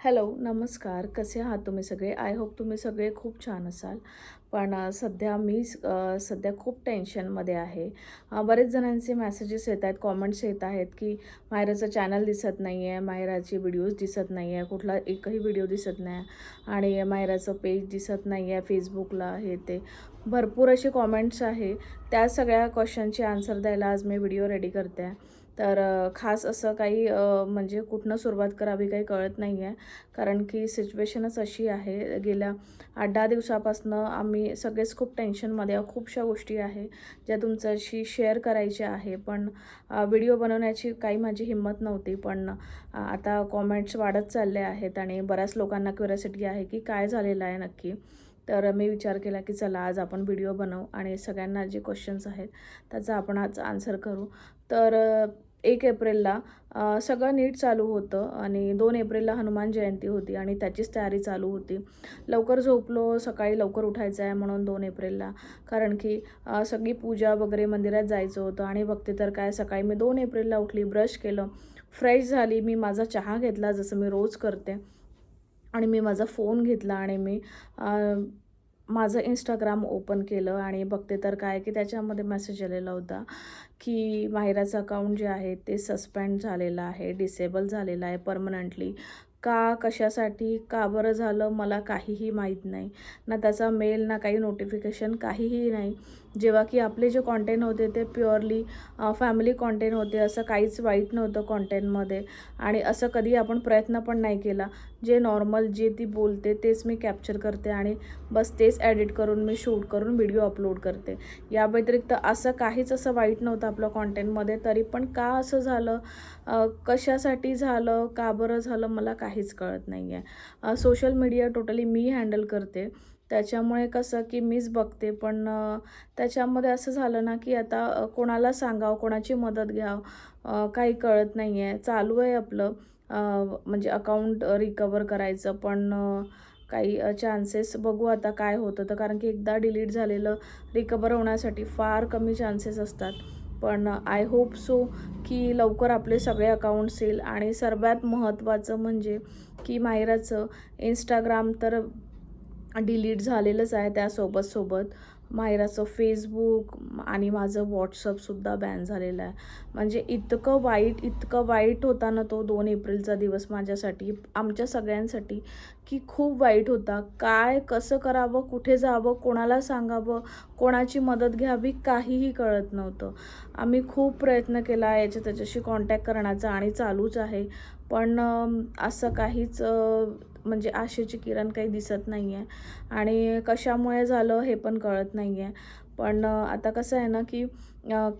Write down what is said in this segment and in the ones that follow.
Hello, नमस्कार. कसे आहात तुम्ही सगळे? आय होप तुम्ही सगळे खूप छान असाल. पण सध्या मी सध्या खूप टेन्शनमध्ये आहे. बरेच जणांचे मेसेजेस येत आहेत, कमेंट्स येत आहेत, की मायराचं चॅनल दिसत नाही आहे, मायराचे व्हिडिओज दिसत नाही आहे, कुठला एकही व्हिडिओ दिसत नाही आणि मायराचं पेज दिसत नाही आहे फेसबुकला, हे ते. भरपूर असे कमेंट्स आहे. त्या सगळ्या क्वेश्चनचे आन्सर द्यायला आज मी व्हिडिओ रेडी करते आहे. तर खास असं काही म्हणजे कुठनं सुरुवात करावी काही कळत नाही आहे. कारण की सिच्युएशनच अशी आहे. गेल्या 8-10 दिवसापासनं आम्ही सगळेच खूप टेन्शनमध्ये आहोत. खूपशा गोष्टी आहे ज्या तुमच्याशी शेअर करायच्या आहे. पण व्हिडिओ बनवण्याची काही माझी हिंमत नव्हती. पण आता कॉमेंट्स वाढत चालले आहेत आणि बऱ्याच लोकांना क्युरिओसिटी आहे की काय झालेलं आहे नक्की. तर मी विचार केला की चला आज आपण व्हिडिओ बनवू आणि सगळ्यांना जे क्वेश्चन्स आहेत त्याचा आपण आज आन्सर करू. तर 1 एप्रिलला सगळं नीट चालू होतं आणि 2 एप्रिलला हनुमान जयंती होती आणि त्याचीच तयारी चालू होती. लवकर झोपलो, सकाळी लवकर उठायचं आहे म्हणून 2 एप्रिलला. कारण की सगळी पूजा वगैरे मंदिरात जायचं होतं आणि बघते तर काय सकाळी मी 2 एप्रिलला उठली, ब्रश केलं, फ्रेश झाली. मी माझा चहा घेतला जसं मी रोज करते आणि मी माझा फोन घेतला आणि मी माझं Instagram ओपन केलं आणि बघते तर काय की त्याच्यामध्ये मेसेज आलेला होता की माहिराचं अकाउंट जे आहे ते सस्पेंड झालेलं आहे, डिसेबल झालेलं आहे परमनंटली. का, कशासाठी, का बरं झालं मला काहीही माहीत नाही. ना त्याचा मेल, ना काही नोटिफिकेशन, काहीही नाही. जेव्हा की आपले जे कॉन्टेंट होते ते प्युअरली फॅमिली कॉन्टेंट होते. असं काहीच वाईट नव्हतं कॉन्टेंटमध्ये आणि असं कधी आपण प्रयत्न पण नाही केला. जे नॉर्मल जे ती बोलते तेच मी कॅप्चर करते आणि बस तेच एडिट करून मी शूट करून व्हिडिओ अपलोड करते. या व्यतिरिक्त असं काहीच असं वाईट नव्हतं आपलं कॉन्टेंटमध्ये. तरी पण का असं झालं, कशासाठी झालं, का बरं झालं मला काहीच कळत नाही आहे. सोशल मीडिया टोटली मी हँडल करते. त्याच्यामुळे कसं की मीच बघते. पण त्याच्यामध्ये असं झालं ना की आता कोणाला सांगावं, कोणाची मदत घ्यावं काही कळत नाही आहे. चालू आहे आपलं म्हणजे अकाउंट रिकवर करायचं. पण काही चान्सेस बघू आता काय होतं. तर कारण की एकदा डिलीट झालेलं रिकवर होण्यासाठी फार कमी चान्सेस असतात. पण आय होप सो की लवकर आपले सगळे अकाउंट्स येईल आणि सर्वात महत्त्वाचं म्हणजे की मायराचं Instagram तर डिलीट झालेलंच आहे. त्यासोबत मायराचं फेसबुक आणि माझं WhatsAppसुद्धा बॅन झालेलं आहे. म्हणजे इतकं वाईट होता ना तो 2 एप्रिलचा दिवस माझ्यासाठी, आमच्या सगळ्यांसाठी, की खूप वाईट होता. काय, कसं करावं, कुठे जावं, कोणाला सांगावं, कोणाची मदत घ्यावी, काहीही कळत नव्हतं. आम्ही खूप प्रयत्न केला त्याच्याशी कॉन्टॅक्ट करण्याचा आणि चालूच आहे. पण असं काहीच म्हणजे आशेची किरण काही दिसत नाही आहे आणि कशामुळे झालं हे पण कळत नाही आहे. पण आता कसं आहे ना की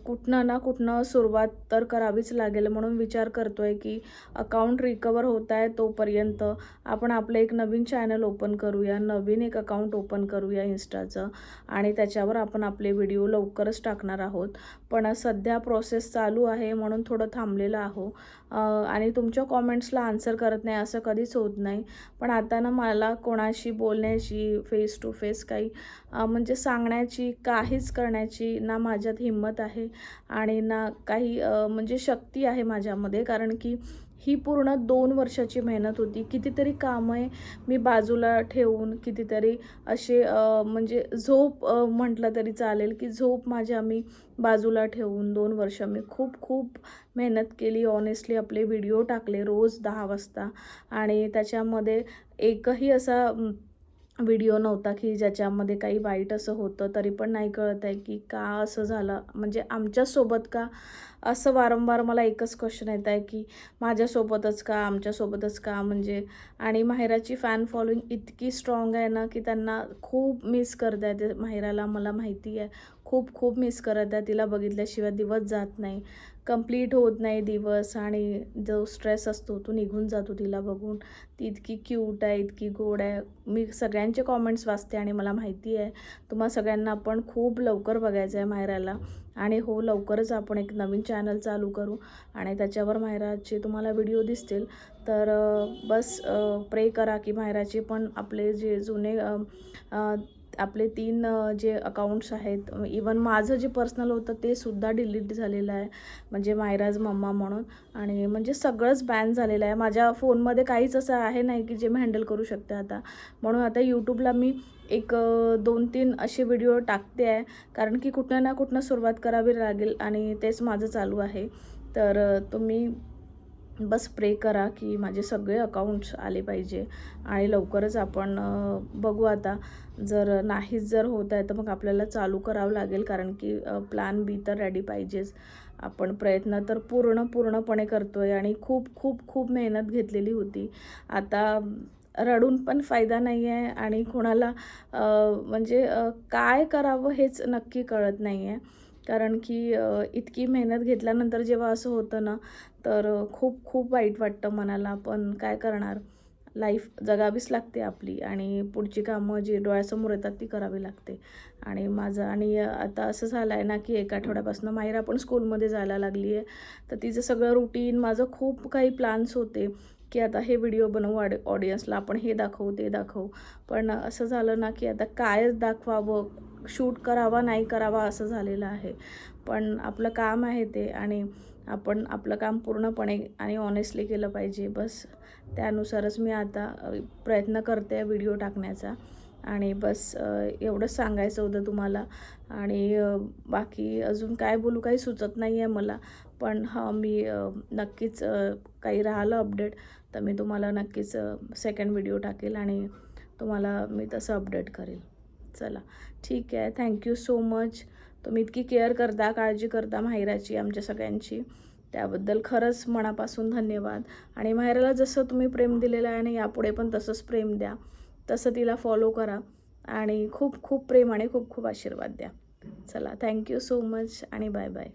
कुठनं ना कुठनं सुरुवात तर करावीच लागेल. म्हणून विचार करतो आहे की अकाउंट रिकवर होत आहे तोपर्यंत आपण आपलं एक नवीन चॅनल ओपन करूया, नवीन एक अकाउंट ओपन करूया Instaचं आणि त्याच्यावर आपण आपले व्हिडिओ लवकरच टाकणार आहोत. पण सध्या प्रोसेस चालू आहे म्हणून थोडं थांबलेलं आहो आणि तुमच्या कॉमेंट्सला आन्सर करत नाही असं कधीच होत नाही. पण आता ना मला कोणाशी बोलण्याची फेस टू फेस काही म्हणजे सांगण्याची, काहीच करण्याची ना माझ्यात हिंमत आहे आणि ना काही म्हणजे शक्ती आहे माझ्यामध्ये. कारण की ही पूर्ण 2 वर्षाची मेहनत होती. कितीतरी कामं मी बाजूला ठेवून, कितीतरी असे म्हणजे झोप म्हटलं तरी चालेल, की झोप माझ्या मी बाजूला ठेवून 2 वर्ष मी खूप मेहनत केली. ऑनेस्टली आपले व्हिडिओ टाकले रोज 10 वाजता आणि त्याच्यामध्ये एकही असा व्हिडिओ नव्हता की ज्याच्यामध्ये काही वाईट असं होतं. तरी पण नाही कळत आहे की का असं झालं, म्हणजे आमच्यासोबत का? असं वारंवार मला एकच क्वेश्चन येत आहे की माझ्यासोबतच का, आमच्यासोबतच का? म्हणजे आणि माहिराची फॅन फॉलोइंग इतकी स्ट्रॉंग आहे ना की त्यांना खूप मिस करत आहे ते माहिराला, मला माहिती आहे. खूप मिस करत आहे. तिला बघितल्याशिवाय दिवस जात नाही, कंप्लीट होत नाही दिवस आणि जो स्ट्रेस असतो तो निघून जातो तिला बघून. ती इतकी क्यूट आहे, इतकी गोड आहे. मी सगळ्यांचे कॉमेंट्स वाचते आणि मला माहिती आहे तुम्हा सगळ्यांना पण खूप लवकर बघायचं आहे मायराला आणि हो लवकरच आपण एक नवीन चॅनल चालू करू आणि त्याच्यावर मायराचे तुम्हाला व्हिडिओ दिसतील. तर बस प्रे करा की मायराचे पण आपले जे जुने आपले 3 जे अकाउंट्स आहेत, इवन माझं जे पर्सनल होतं ते सुद्धा डिलीट झालेलं आहे, म्हणजे मायराज मम्मा म्हणून. आणि म्हणजे सगळंच बॅन झालेलं आहे. माझ्या फोनमध्ये काहीच असं आहे नाही की जे मी हँडल करू शकते आता. म्हणून आता यूट्यूबला मी एक 2-3 असे व्हिडिओ टाकते आहे, कारण की कुठं ना कुठनं सुरुवात करावी लागेल आणि तेच माझं चालू आहे. तर तुम्ही बस प्रे करा की माझे सगळे अकाउंट्स आले पाहिजे आणि लवकरच आपण बघू आता. जर नाहीच जर होत आहे तर मग आपल्याला चालू करावं लागेल, कारण की प्लॅन बी तर रेडी पाहिजेच. आपण प्रयत्न तर पूर्णपणे करतो आहे आणि खूप मेहनत घेतलेली होती. आता रडून पण फायदा नाही आहे आणि कोणाला म्हणजे काय करावं हेच नक्की कळत नाही आहे. कारण की इतकी मेहनत घेतल्यानंतर जेव्हा असं होतं ना, तर खूप वाईट वाटतं मनाला. पण काय करणार, लाईफ जगावीच लागते आपली आणि पुढची कामं जी डोळ्यासमोर येतात ती करावी लागते. आणि माझं आणि आता असं झालं आहे ना, की 1 आठवड्यापासून मायरा पण स्कूलमध्ये जायला लागली आहे. तर तिचं सगळं रुटीन, माझं खूप काही प्लॅन्स होते की आता हे व्हिडिओ बनवू, ऑडियन्सला आपण हे दाखवू ते दाखवू. पण असं झालं ना, की आता कायच दाखवावं, शूट करावा नाही करावा असं झालेलं आहे. पण आपलं काम आहे ते आणि आपण आपलं काम पूर्णपणे आणि ऑनेस्टली केलं पाहिजे. बस त्यानुसारच मी आता प्रयत्न करते व्हिडिओ टाकण्याचा. आणि बस एवढंच सांगायचं होतं तुम्हाला. आणि बाकी अजून काय बोलू काही सुचत नाही आहे मला. पण हां, मी नक्कीच काही राहिलं अपडेट तर मी तुम्हाला नक्कीच सेकंड व्हिडिओ टाकेल आणि तुम्हाला मी तसं अपडेट करेल. चला ठीक आहे. Thank you so much. तुम्ही इतकी केअर करता, काळजी करता माहिराची, आमच्या सगळ्यांची. त्याबद्दल खरंच मनापासून धन्यवाद. आणि माहिराला जसं तुम्ही प्रेम दिलेलं आहे आणि यापुढे पण तसंच प्रेम द्या. तसं तिला फॉलो करा आणि खूप प्रेम आणि खूप आशीर्वाद द्या. चला थँक्यू सो मच आणि बाय बाय.